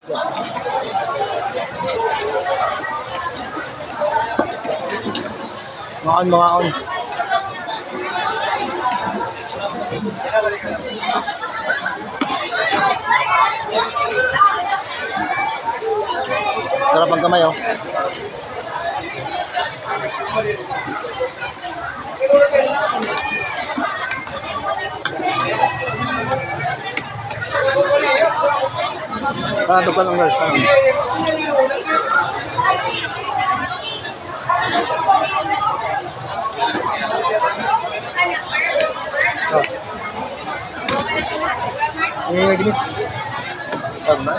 Maon. Sarap ang kamay, oh. Tukang ang guys. Ini gini. Sama.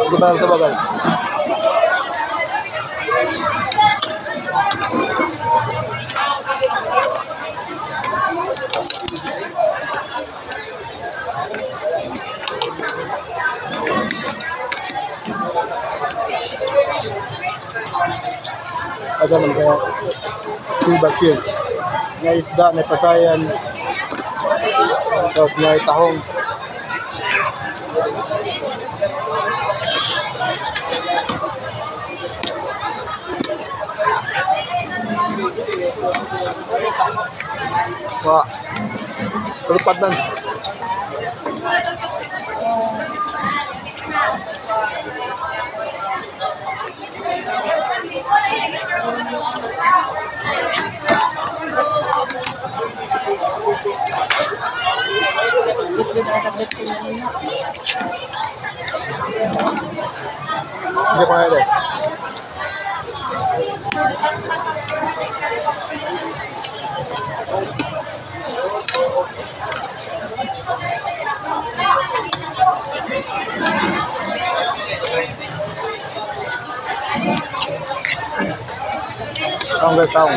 Gimana sa bagal? Asa man kaya silver shields nga isda na pasayan tapos nga tahong wah terlipat man Hindi pa kaya taong guys, taong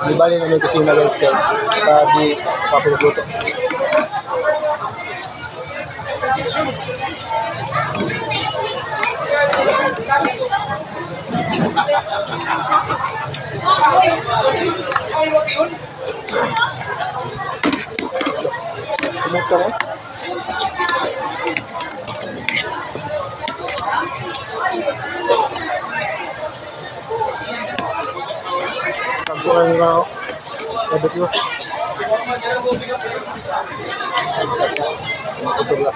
di bali na may kusina guys kaya di papilagluto. Kumot ka mo? Pagkuhan nga ako. Sabot mo. Sabot mo.